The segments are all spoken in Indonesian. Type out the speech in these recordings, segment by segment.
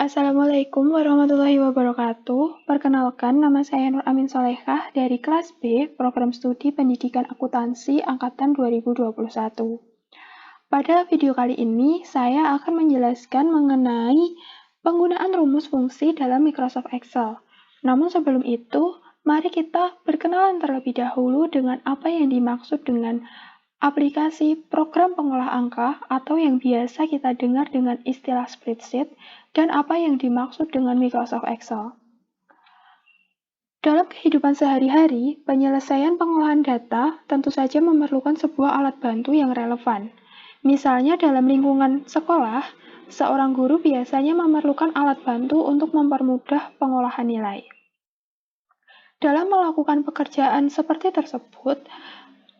Assalamualaikum warahmatullahi wabarakatuh. Perkenalkan, nama saya Nur Amin Solehah dari kelas B, Program Studi Pendidikan Akuntansi Angkatan 2021. Pada video kali ini, saya akan menjelaskan mengenai penggunaan rumus fungsi dalam Microsoft Excel. Namun sebelum itu, mari kita berkenalan terlebih dahulu dengan apa yang dimaksud dengan aplikasi program pengolah angka atau yang biasa kita dengar dengan istilah spreadsheet dan apa yang dimaksud dengan Microsoft Excel. Dalam kehidupan sehari-hari, penyelesaian pengolahan data tentu saja memerlukan sebuah alat bantu yang relevan. Misalnya dalam lingkungan sekolah, seorang guru biasanya memerlukan alat bantu untuk mempermudah pengolahan nilai. Dalam melakukan pekerjaan seperti tersebut,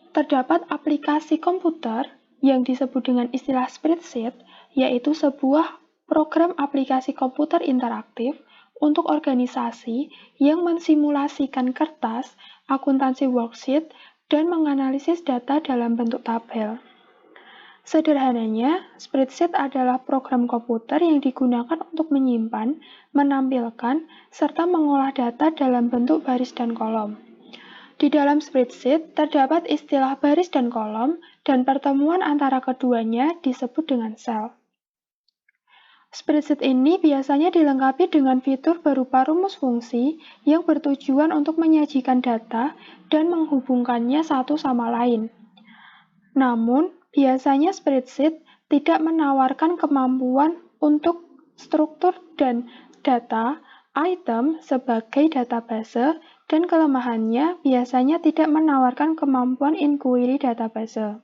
terdapat aplikasi komputer yang disebut dengan istilah spreadsheet, yaitu sebuah program aplikasi komputer interaktif untuk organisasi yang mensimulasikan kertas, akuntansi worksheet, dan menganalisis data dalam bentuk tabel. Sederhananya, spreadsheet adalah program komputer yang digunakan untuk menyimpan, menampilkan, serta mengolah data dalam bentuk baris dan kolom. Di dalam spreadsheet, terdapat istilah baris dan kolom, dan pertemuan antara keduanya disebut dengan sel. Spreadsheet ini biasanya dilengkapi dengan fitur berupa rumus fungsi yang bertujuan untuk menyajikan data dan menghubungkannya satu sama lain. Namun, biasanya spreadsheet tidak menawarkan kemampuan untuk struktur dan data item sebagai database, dan kelemahannya biasanya tidak menawarkan kemampuan inquiry database.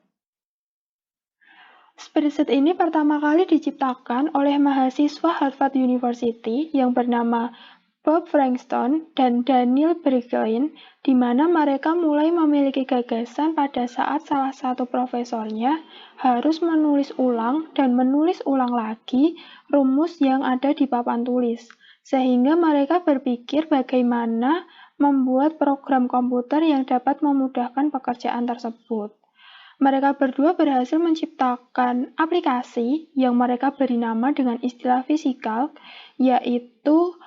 Spreadsheet ini pertama kali diciptakan oleh mahasiswa Harvard University yang bernama Bob Frankston dan Daniel Bergwijn, di mana mereka mulai memiliki gagasan pada saat salah satu profesornya harus menulis ulang dan menulis ulang lagi rumus yang ada di papan tulis, sehingga mereka berpikir bagaimana membuat program komputer yang dapat memudahkan pekerjaan tersebut. Mereka berdua berhasil menciptakan aplikasi yang mereka beri nama dengan istilah fisikal, yaitu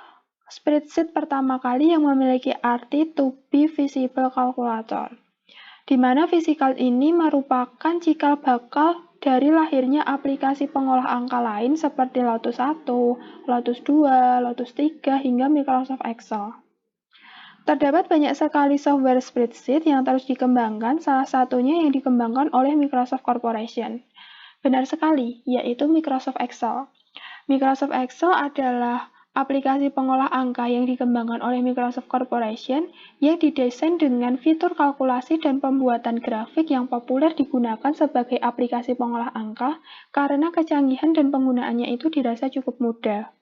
spreadsheet pertama kali yang memiliki arti to be visible calculator, di mana fisikal ini merupakan cikal bakal dari lahirnya aplikasi pengolah angka lain seperti Lotus 1, Lotus 2, Lotus 3, hingga Microsoft Excel. Terdapat banyak sekali software spreadsheet yang terus dikembangkan, salah satunya yang dikembangkan oleh Microsoft Corporation. Benar sekali, yaitu Microsoft Excel. Microsoft Excel adalah aplikasi pengolah angka yang dikembangkan oleh Microsoft Corporation yang didesain dengan fitur kalkulasi dan pembuatan grafik yang populer digunakan sebagai aplikasi pengolah angka karena kecanggihan dan penggunaannya itu dirasa cukup mudah.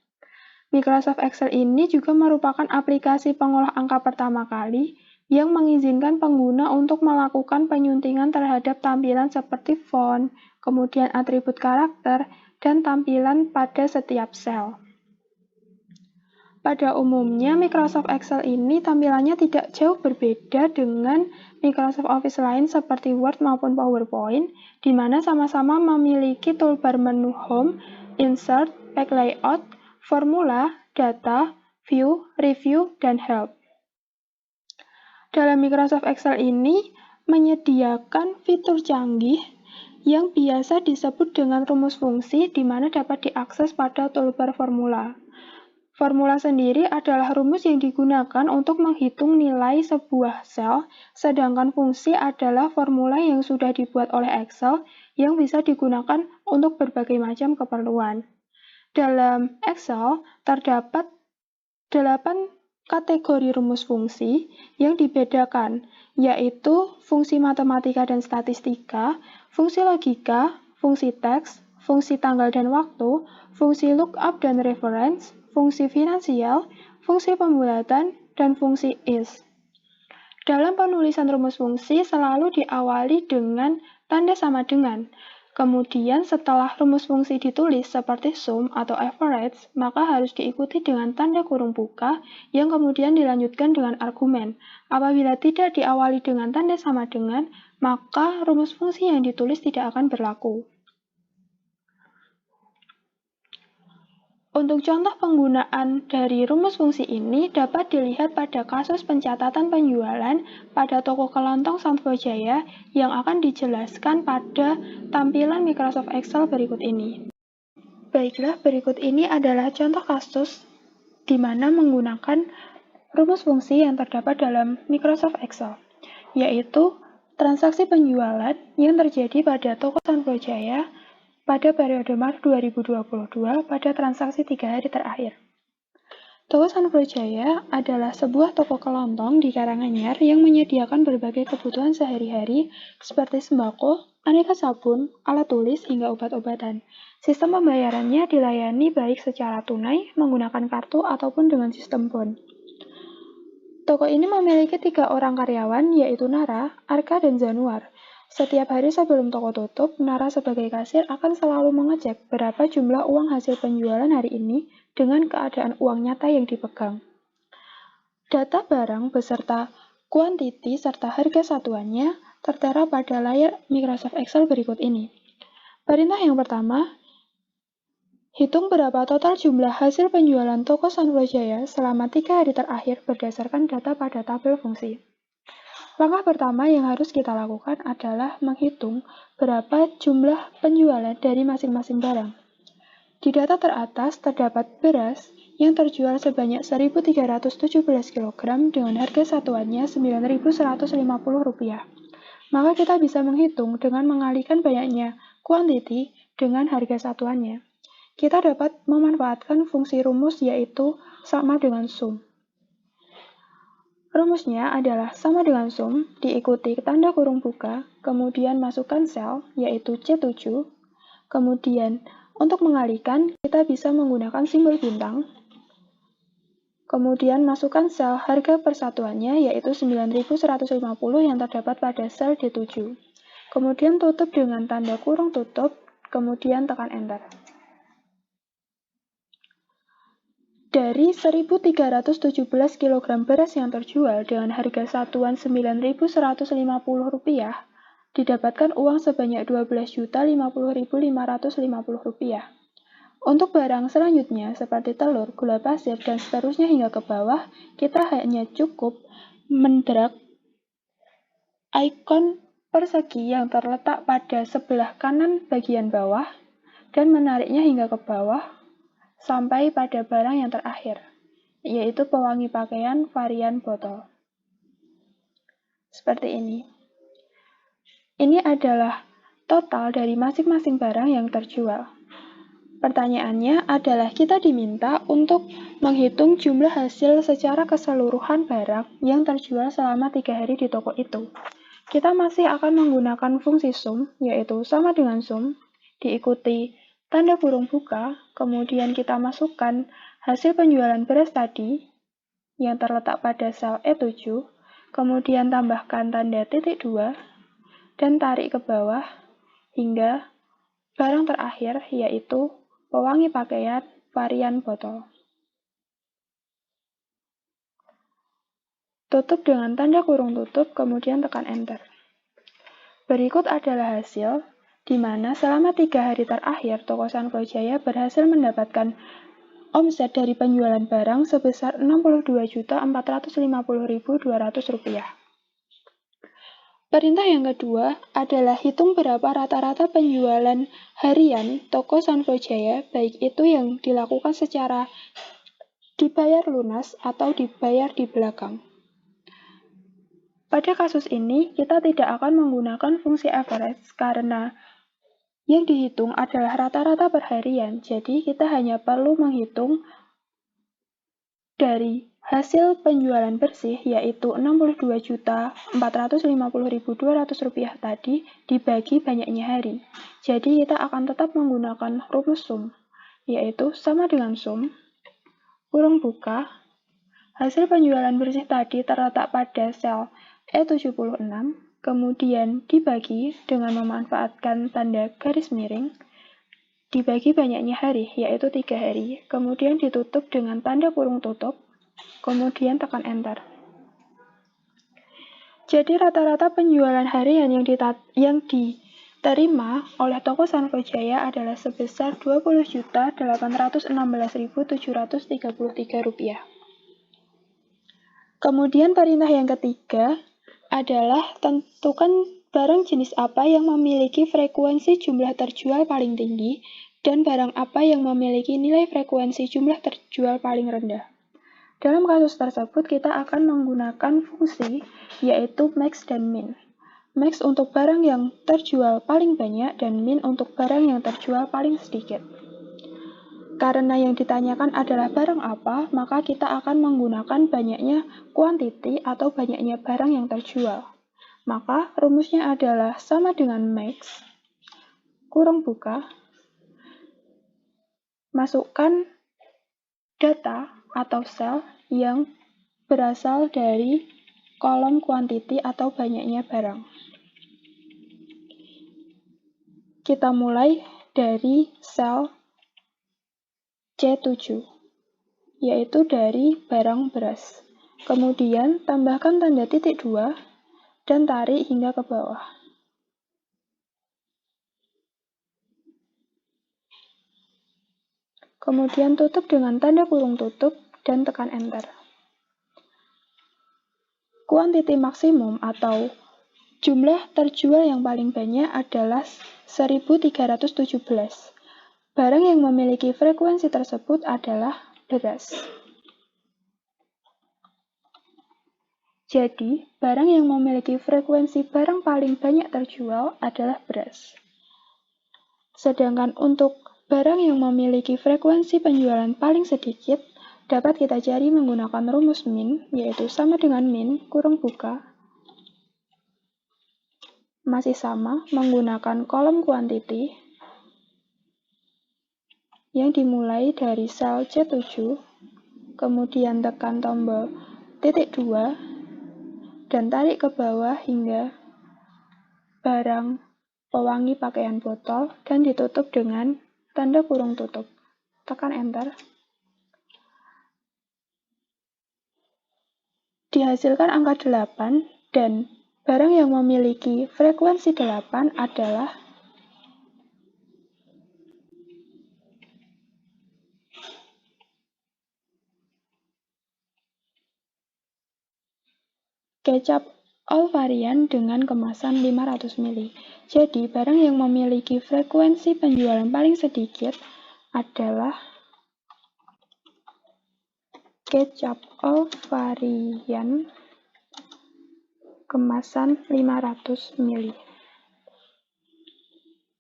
Microsoft Excel ini juga merupakan aplikasi pengolah angka pertama kali yang mengizinkan pengguna untuk melakukan penyuntingan terhadap tampilan seperti font, kemudian atribut karakter, dan tampilan pada setiap sel. Pada umumnya, Microsoft Excel ini tampilannya tidak jauh berbeda dengan Microsoft Office lain seperti Word maupun PowerPoint, di mana sama-sama memiliki toolbar menu Home, Insert, Page Layout, Formula, Data, View, Review, dan Help. Dalam Microsoft Excel ini menyediakan fitur canggih yang biasa disebut dengan rumus fungsi, di mana dapat diakses pada toolbar formula. Formula sendiri adalah rumus yang digunakan untuk menghitung nilai sebuah sel, sedangkan fungsi adalah formula yang sudah dibuat oleh Excel yang bisa digunakan untuk berbagai macam keperluan. Dalam Excel, terdapat 8 kategori rumus fungsi yang dibedakan, yaitu fungsi matematika dan statistika, fungsi logika, fungsi teks, fungsi tanggal dan waktu, fungsi lookup dan reference, fungsi finansial, fungsi pembulatan, dan fungsi is. Dalam penulisan rumus fungsi selalu diawali dengan tanda sama dengan. Kemudian setelah rumus fungsi ditulis seperti sum atau average, maka harus diikuti dengan tanda kurung buka yang kemudian dilanjutkan dengan argumen. Apabila tidak diawali dengan tanda sama dengan, maka rumus fungsi yang ditulis tidak akan berlaku. Untuk contoh penggunaan dari rumus fungsi ini dapat dilihat pada kasus pencatatan penjualan pada toko kelontong Samsonite yang akan dijelaskan pada tampilan Microsoft Excel berikut ini. Baiklah, berikut ini adalah contoh kasus di mana menggunakan rumus fungsi yang terdapat dalam Microsoft Excel, yaitu transaksi penjualan yang terjadi pada toko Samsonite pada periode Maret 2022 pada transaksi 3 hari terakhir. Toko Samsonite adalah sebuah toko kelontong di Karanganyar yang menyediakan berbagai kebutuhan sehari-hari seperti sembako, aneka sabun, alat tulis, hingga obat-obatan. Sistem pembayarannya dilayani baik secara tunai, menggunakan kartu, ataupun dengan sistem bon. Toko ini memiliki 3 orang karyawan, yaitu Nara, Arka, dan Januar. Setiap hari sebelum toko tutup, Nara sebagai kasir akan selalu mengecek berapa jumlah uang hasil penjualan hari ini dengan keadaan uang nyata yang dipegang. Data barang beserta kuantiti serta harga satuannya tertera pada layar Microsoft Excel berikut ini. Perintah yang pertama, hitung berapa total jumlah hasil penjualan toko Samsonite selama 3 hari terakhir berdasarkan data pada tabel fungsi. Langkah pertama yang harus kita lakukan adalah menghitung berapa jumlah penjualan dari masing-masing barang. Di data teratas terdapat beras yang terjual sebanyak 1.317 kg dengan harga satuannya Rp9.150. Maka kita bisa menghitung dengan mengalihkan banyaknya kuantiti dengan harga satuannya. Kita dapat memanfaatkan fungsi rumus yaitu sama dengan sum. Rumusnya adalah sama dengan sum, diikuti tanda kurung buka, kemudian masukkan sel, yaitu C7, kemudian untuk mengalihkan, kita bisa menggunakan simbol bintang, kemudian masukkan sel harga persatuannya, yaitu 9.150 yang terdapat pada sel D7. Kemudian tutup dengan tanda kurung tutup, kemudian tekan Enter. Dari 1.317 kg beras yang terjual dengan harga satuan Rp9.150, didapatkan uang sebanyak Rp12.050.550. Untuk barang selanjutnya seperti telur, gula pasir, dan seterusnya hingga ke bawah, kita hanya cukup mendrag ikon persegi yang terletak pada sebelah kanan bagian bawah dan menariknya hingga ke bawah sampai pada barang yang terakhir, yaitu pewangi pakaian varian botol. Seperti ini. Ini adalah total dari masing-masing barang yang terjual. Pertanyaannya adalah kita diminta untuk menghitung jumlah hasil secara keseluruhan barang yang terjual selama 3 hari di toko itu. Kita masih akan menggunakan fungsi sum, yaitu sama dengan sum, diikuti tanda kurung buka, kemudian kita masukkan hasil penjualan beras tadi yang terletak pada sel E7, kemudian tambahkan tanda titik 2, dan tarik ke bawah hingga barang terakhir yaitu pewangi pakaian varian botol. Tutup dengan tanda kurung tutup, kemudian tekan Enter. Berikut adalah hasil di mana selama 3 hari terakhir toko Samsonite berhasil mendapatkan omset dari penjualan barang sebesar Rp62.450.200. Perintah yang kedua adalah hitung berapa rata-rata penjualan harian toko Samsonite, baik itu yang dilakukan secara dibayar lunas atau dibayar di belakang. Pada kasus ini, kita tidak akan menggunakan fungsi average karena yang dihitung adalah rata-rata per harian, jadi kita hanya perlu menghitung dari hasil penjualan bersih, yaitu Rp62.450.200 tadi, dibagi banyaknya hari. Jadi kita akan tetap menggunakan rumus sum, yaitu sama dengan sum, kurung buka, hasil penjualan bersih tadi terletak pada sel E76, kemudian dibagi dengan memanfaatkan tanda garis miring, dibagi banyaknya hari, yaitu 3 hari, kemudian ditutup dengan tanda kurung tutup, kemudian tekan Enter. Jadi rata-rata penjualan harian yang diterima oleh toko Sanfojaya adalah sebesar Rp20.816.733. Kemudian perintah yang ketiga adalah tentukan barang jenis apa yang memiliki frekuensi jumlah terjual paling tinggi dan barang apa yang memiliki nilai frekuensi jumlah terjual paling rendah. Dalam kasus tersebut, kita akan menggunakan fungsi yaitu max dan min. Max untuk barang yang terjual paling banyak dan min untuk barang yang terjual paling sedikit. Karena yang ditanyakan adalah barang apa, maka kita akan menggunakan banyaknya quantity atau banyaknya barang yang terjual. Maka rumusnya adalah sama dengan max, kurung buka, masukkan data atau sel yang berasal dari kolom quantity atau banyaknya barang. Kita mulai dari sel C7, yaitu dari barang beras. Kemudian tambahkan tanda titik 2 dan tarik hingga ke bawah. Kemudian tutup dengan tanda kurung tutup dan tekan enter. Kuantiti maksimum atau jumlah terjual yang paling banyak adalah 1317. Barang yang memiliki frekuensi tersebut adalah beras. Jadi, barang yang memiliki frekuensi barang paling banyak terjual adalah beras. Sedangkan untuk barang yang memiliki frekuensi penjualan paling sedikit dapat kita cari menggunakan rumus min, yaitu sama dengan min, kurung buka, masih sama menggunakan kolom quantity yang dimulai dari sel C7, kemudian tekan tombol titik 2, dan tarik ke bawah hingga barang pewangi pakaian botol dan ditutup dengan tanda kurung tutup. Tekan enter. Dihasilkan angka 8 dan barang yang memiliki frekuensi 8 adalah kecap all varian dengan kemasan 500 ml. Jadi, barang yang memiliki frekuensi penjualan paling sedikit adalah kecap all varian kemasan 500 ml.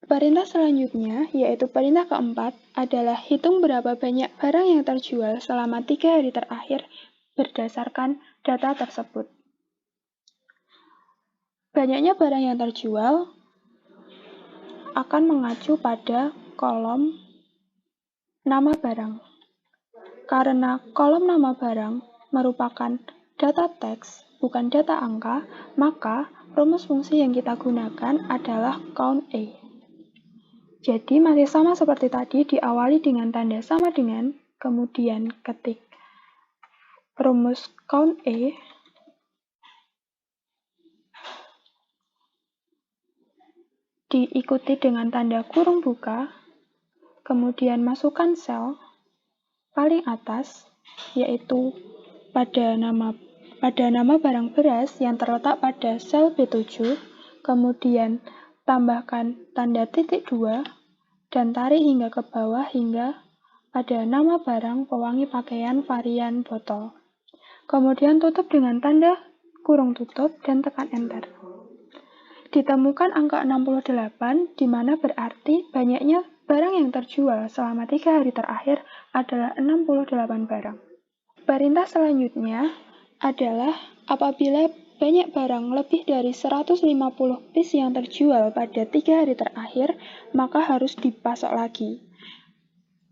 Perintah selanjutnya, yaitu perintah keempat, adalah hitung berapa banyak barang yang terjual selama 3 hari terakhir berdasarkan data tersebut. Banyaknya barang yang terjual akan mengacu pada kolom nama barang. Karena kolom nama barang merupakan data teks, bukan data angka, maka rumus fungsi yang kita gunakan adalah count A. Jadi masih sama seperti tadi, diawali dengan tanda sama dengan, kemudian ketik rumus count A, diikuti dengan tanda kurung buka, kemudian masukkan sel paling atas, yaitu pada nama barang beras yang terletak pada sel B7, kemudian tambahkan tanda titik 2, dan tarik hingga ke bawah hingga pada nama barang pewangi pakaian varian botol. Kemudian tutup dengan tanda kurung tutup dan tekan enter. Ditemukan angka 68, di mana berarti banyaknya barang yang terjual selama 3 hari terakhir adalah 68 barang. Perintah selanjutnya adalah apabila banyak barang lebih dari 150 piece yang terjual pada 3 hari terakhir, maka harus dipasok lagi.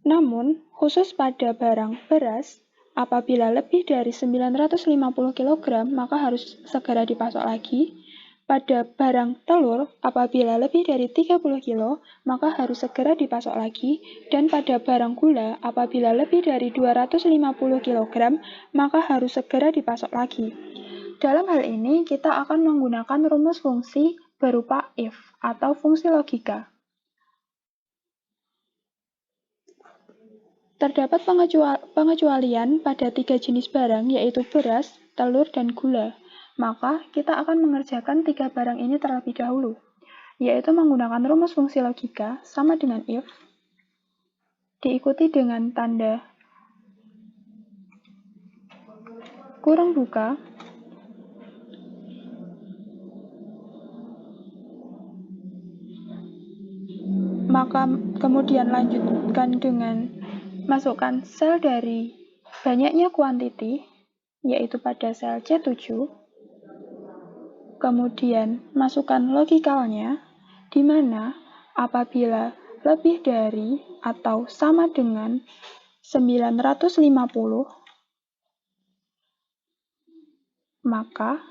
Namun, khusus pada barang beras, apabila lebih dari 950 kg, maka harus segera dipasok lagi. Pada barang telur, apabila lebih dari 30 kg, maka harus segera dipasok lagi. Dan pada barang gula, apabila lebih dari 250 kg, maka harus segera dipasok lagi. Dalam hal ini, kita akan menggunakan rumus fungsi berupa if atau fungsi logika. Terdapat pengecualian pada 3 jenis barang, yaitu beras, telur, dan gula. Maka, kita akan mengerjakan 3 barang ini terlebih dahulu, yaitu menggunakan rumus fungsi logika sama dengan if, diikuti dengan tanda kurung buka, maka kemudian lanjutkan dengan masukkan sel dari banyaknya kuantiti, yaitu pada sel C7, kemudian masukkan logikalnya, di mana apabila lebih dari atau sama dengan 950, maka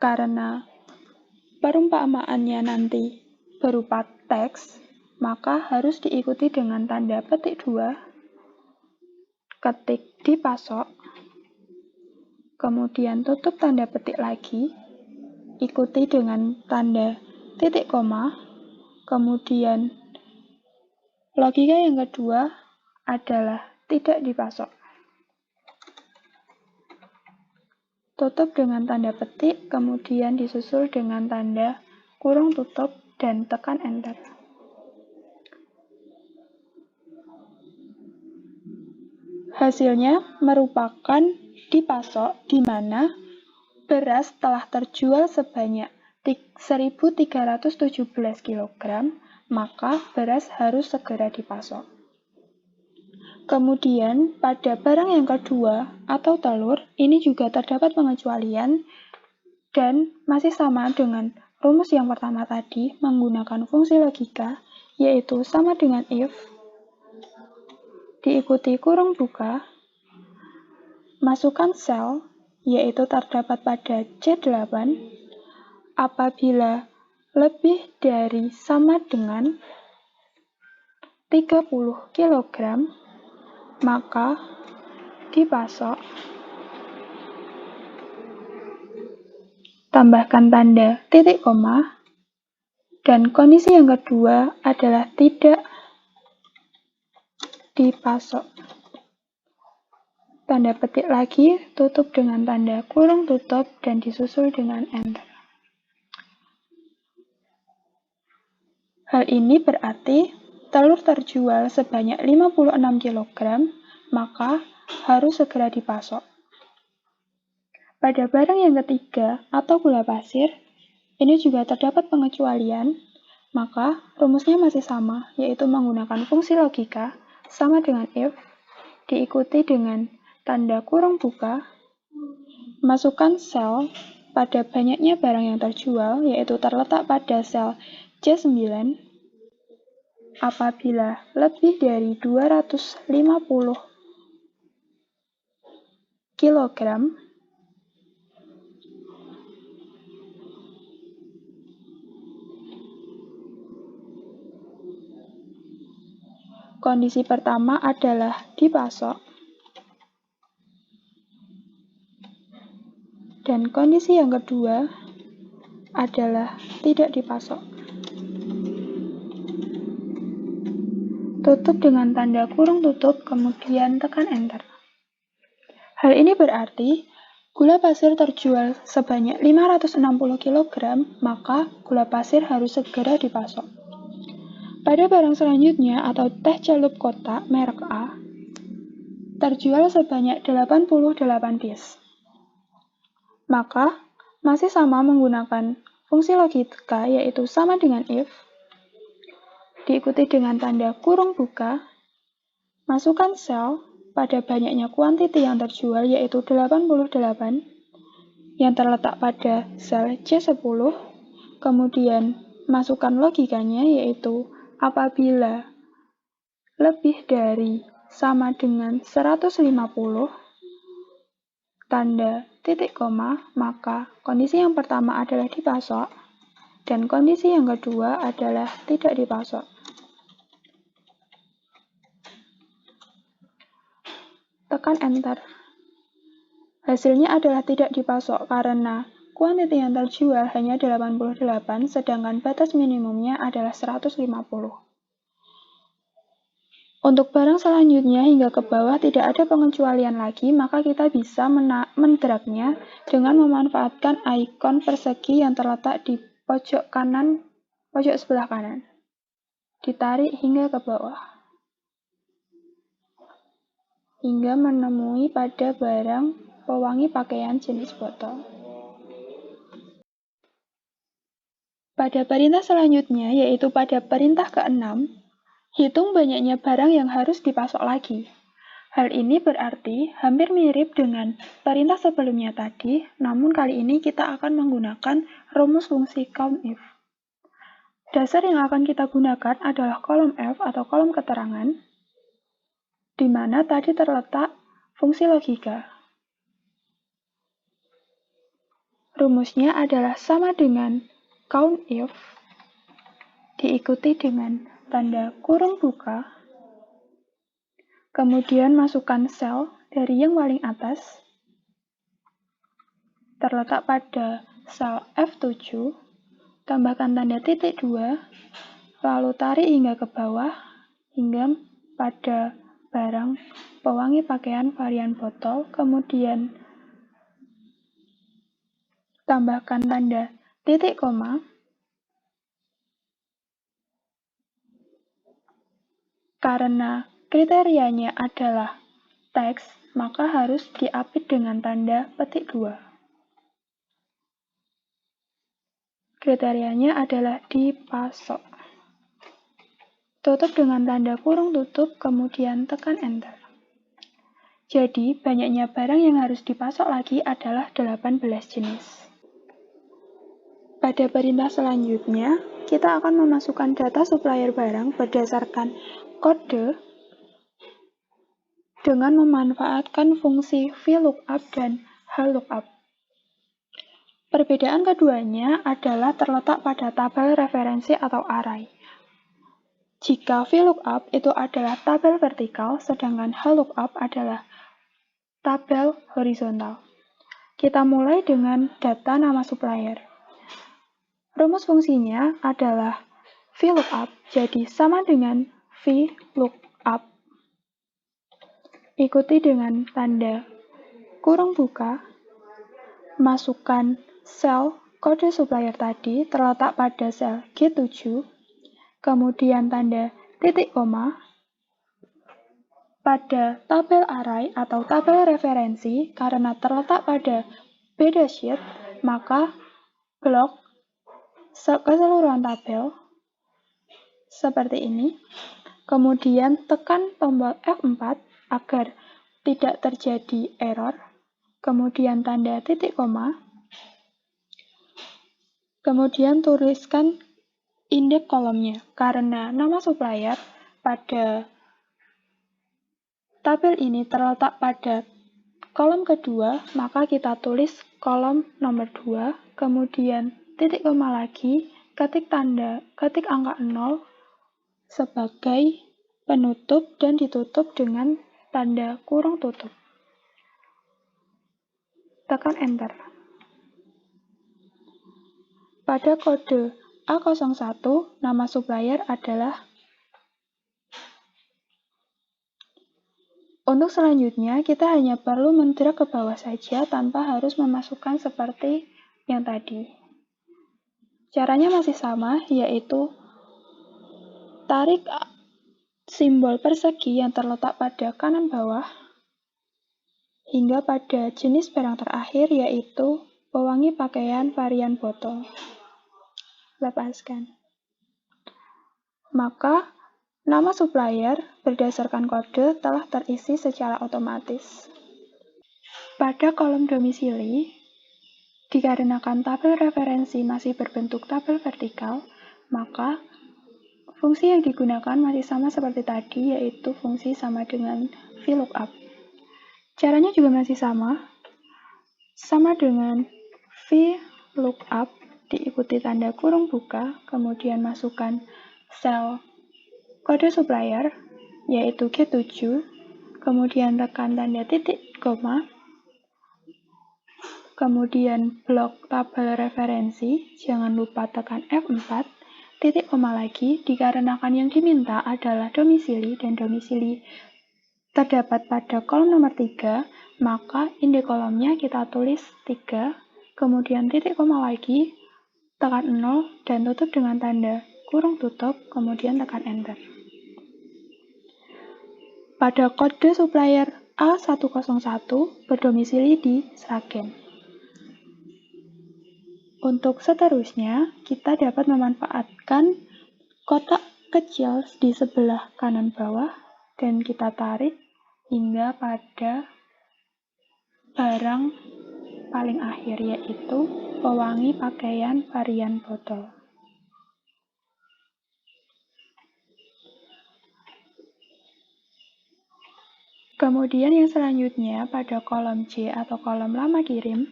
karena perumpamaannya nanti berupa teks, maka harus diikuti dengan tanda petik 2, ketik dipasok, kemudian tutup tanda petik lagi, ikuti dengan tanda titik koma, kemudian logika yang kedua adalah tidak dipasok. Tutup dengan tanda petik, kemudian disusul dengan tanda kurung tutup dan tekan enter. Hasilnya merupakan dipasok di mana beras telah terjual sebanyak 1.317 kg, maka beras harus segera dipasok. Kemudian, pada barang yang kedua atau telur, ini juga terdapat pengecualian dan masih sama dengan rumus yang pertama tadi menggunakan fungsi logika, yaitu sama dengan if, diikuti kurung buka, masukkan sel, yaitu terdapat pada C8, apabila lebih dari sama dengan 30 kg, maka dipasok, tambahkan tanda titik koma, dan kondisi yang kedua adalah tidak dipasok. Tanda petik lagi, tutup dengan tanda kurung tutup, dan disusul dengan enter. Hal ini berarti telur terjual sebanyak 56 kg, maka harus segera dipasok. Pada barang yang ketiga atau gula pasir, ini juga terdapat pengecualian, maka rumusnya masih sama, yaitu menggunakan fungsi logika sama dengan if, diikuti dengan tanda kurung buka, masukkan sel pada banyaknya barang yang terjual, yaitu terletak pada sel C9, apabila lebih dari 250 kg, kondisi pertama adalah dipasok, dan kondisi yang kedua adalah tidak dipasok. Tutup dengan tanda kurung tutup, kemudian tekan enter. Hal ini berarti gula pasir terjual sebanyak 560 kg, maka gula pasir harus segera dipasok. Pada barang selanjutnya atau teh celup kotak merek A, terjual sebanyak 88 piece. Maka masih sama menggunakan fungsi logika, yaitu sama dengan if, diikuti dengan tanda kurung buka, masukkan sel pada banyaknya kuantiti yang terjual, yaitu 88, yang terletak pada sel C10, kemudian masukkan logikanya, yaitu apabila lebih dari sama dengan 150, tanda titik koma, maka kondisi yang pertama adalah dipasok, dan kondisi yang kedua adalah tidak dipasok. Tekan enter. Hasilnya adalah tidak dipasok karena kuantiti yang terjual hanya 88, sedangkan batas minimumnya adalah 150. Untuk barang selanjutnya hingga ke bawah tidak ada pengecualian lagi, maka kita bisa mendragnya dengan memanfaatkan ikon persegi yang terletak di pojok sebelah kanan. Ditarik hingga ke bawah, hingga menemui pada barang pewangi pakaian jenis botol. Pada perintah selanjutnya, yaitu pada perintah ke-6, hitung banyaknya barang yang harus dipasok lagi. Hal ini berarti hampir mirip dengan perintah sebelumnya tadi, namun kali ini kita akan menggunakan rumus fungsi COUNTIF. Dasar yang akan kita gunakan adalah kolom F atau kolom keterangan, di mana tadi terletak fungsi logika. Rumusnya adalah sama dengan COUNTIF diikuti dengan tanda kurung buka, kemudian masukkan sel dari yang paling atas, terletak pada sel F7, tambahkan tanda titik 2, lalu tarik hingga ke bawah, hingga pada barang pewangi pakaian varian botol, kemudian tambahkan tanda titik koma, karena kriterianya adalah teks, maka harus diapit dengan tanda petik 2. Kriterianya adalah dipasok. Tutup dengan tanda kurung tutup, kemudian tekan enter. Jadi, banyaknya barang yang harus dipasok lagi adalah 18 jenis. Pada perintah selanjutnya, kita akan memasukkan data supplier barang berdasarkan kode dengan memanfaatkan fungsi VLOOKUP dan HLOOKUP. Perbedaan keduanya adalah terletak pada tabel referensi atau array. Jika VLOOKUP itu adalah tabel vertikal, sedangkan HLOOKUP adalah tabel horizontal. Kita mulai dengan data nama supplier. Rumus fungsinya adalah VLOOKUP, jadi sama dengan VLOOKUP. Ikuti dengan tanda kurung buka, masukkan sel kode supplier tadi terletak pada sel G7, kemudian tanda titik koma. Pada tabel array atau tabel referensi, karena terletak pada beda sheet, maka blok keseluruhan tabel seperti ini. Kemudian tekan tombol F4 agar tidak terjadi error. Kemudian tanda titik koma. Kemudian tuliskan indeks kolomnya. Karena nama supplier pada tabel ini terletak pada kolom kedua, maka kita tulis kolom nomor 2, kemudian titik koma lagi, ketik angka 0 sebagai penutup dan ditutup dengan tanda kurung tutup. Tekan enter. Pada kode A01, nama supplier adalah. Untuk selanjutnya, kita hanya perlu mendrag ke bawah saja tanpa harus memasukkan seperti yang tadi. Caranya masih sama, yaitu tarik simbol persegi yang terletak pada kanan bawah hingga pada jenis barang terakhir, yaitu pewangi pakaian varian botol. Lepaskan. Maka, nama supplier berdasarkan kode telah terisi secara otomatis. Pada kolom domisili, dikarenakan tabel referensi masih berbentuk tabel vertikal, maka fungsi yang digunakan masih sama seperti tadi, yaitu fungsi sama dengan VLOOKUP. Caranya juga masih sama dengan VLOOKUP, diikuti tanda kurung buka, kemudian masukkan sel kode supplier, yaitu G7, kemudian tekan tanda titik koma, kemudian blok tabel referensi, jangan lupa tekan F4, titik koma lagi, dikarenakan yang diminta adalah domisili dan domisili terdapat pada kolom nomor 3, maka indeks kolomnya kita tulis 3, kemudian titik koma lagi, tekan 0, dan tutup dengan tanda kurung tutup, kemudian tekan Enter. Pada kode supplier A101 berdomisili di Sragen. Untuk seterusnya, kita dapat memanfaatkan kotak kecil di sebelah kanan bawah dan kita tarik hingga pada barang paling akhir, yaitu pewangi pakaian varian botol. Kemudian yang selanjutnya pada kolom C atau kolom lama kirim,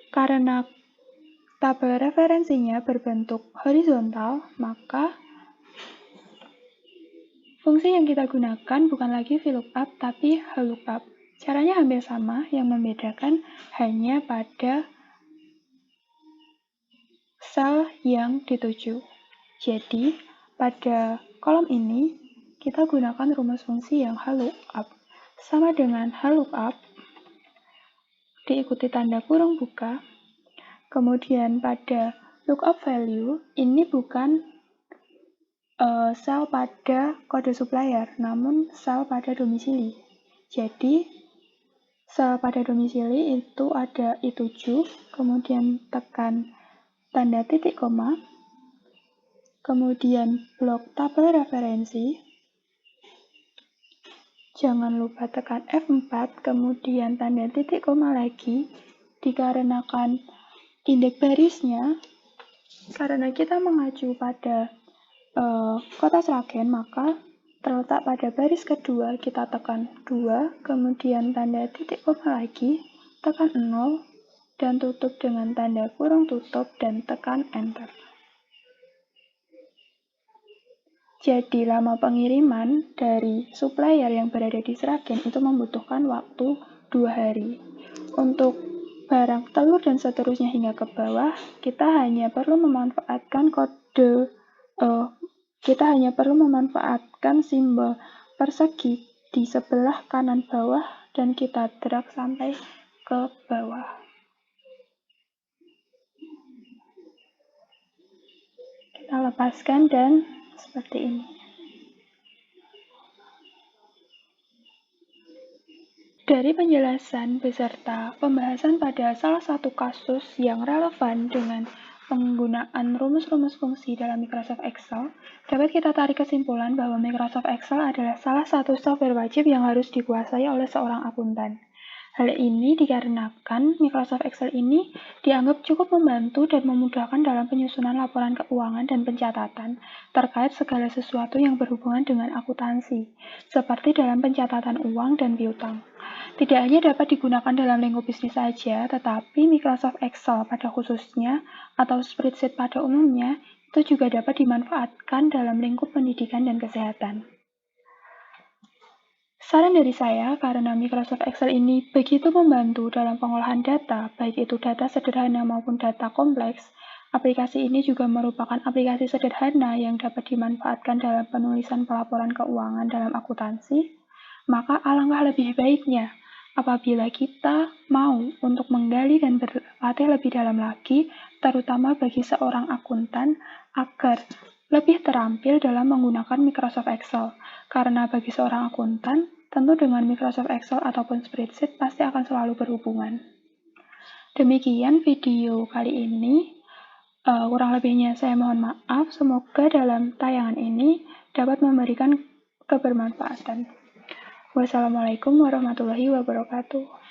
karena tabel referensinya berbentuk horizontal, maka fungsi yang kita gunakan bukan lagi VLOOKUP tapi HLOOKUP. Caranya hampir sama, yang membedakan hanya pada sel yang dituju. Jadi, pada kolom ini kita gunakan rumus fungsi yang HLOOKUP. Sama dengan HLOOKUP, diikuti tanda kurung buka. Kemudian pada lookup value, ini bukan sel pada kode supplier, namun sel pada domisili. Jadi, sel pada domisili itu ada I7, kemudian tekan tanda titik koma, kemudian blok tabel referensi, jangan lupa tekan F4, kemudian tanda titik koma lagi, dikarenakan indeks barisnya, karena kita mengacu pada kota Sragen, maka terletak pada baris kedua, kita tekan 2, kemudian tanda titik koma lagi, tekan 0, dan tutup dengan tanda kurung tutup, dan tekan Enter. Jadi, lama pengiriman dari supplier yang berada di Sragen itu membutuhkan waktu 2 hari. Untuk barang telur dan seterusnya hingga ke bawah, kita hanya perlu memanfaatkan simbol persegi di sebelah kanan bawah dan kita drag sampai ke bawah. Kita lepaskan dan seperti ini. Dari penjelasan beserta pembahasan pada salah satu kasus yang relevan dengan penggunaan rumus-rumus fungsi dalam Microsoft Excel, dapat kita tarik kesimpulan bahwa Microsoft Excel adalah salah satu software wajib yang harus dikuasai oleh seorang akuntan. Hal ini dikarenakan Microsoft Excel ini dianggap cukup membantu dan memudahkan dalam penyusunan laporan keuangan dan pencatatan terkait segala sesuatu yang berhubungan dengan akuntansi, seperti dalam pencatatan uang dan piutang. Tidak hanya dapat digunakan dalam lingkup bisnis saja, tetapi Microsoft Excel pada khususnya atau spreadsheet pada umumnya itu juga dapat dimanfaatkan dalam lingkup pendidikan dan kesehatan. Saran dari saya, karena Microsoft Excel ini begitu membantu dalam pengolahan data, baik itu data sederhana maupun data kompleks, aplikasi ini juga merupakan aplikasi sederhana yang dapat dimanfaatkan dalam penulisan pelaporan keuangan dalam akuntansi, maka alangkah lebih baiknya apabila kita mau untuk menggali dan berlatih lebih dalam lagi, terutama bagi seorang akuntan, agar lebih terampil dalam menggunakan Microsoft Excel. Karena bagi seorang akuntan, tentu dengan Microsoft Excel ataupun spreadsheet pasti akan selalu berhubungan. Demikian video kali ini. Kurang lebihnya saya mohon maaf. Semoga dalam tayangan ini dapat memberikan kebermanfaatan. Wassalamualaikum warahmatullahi wabarakatuh.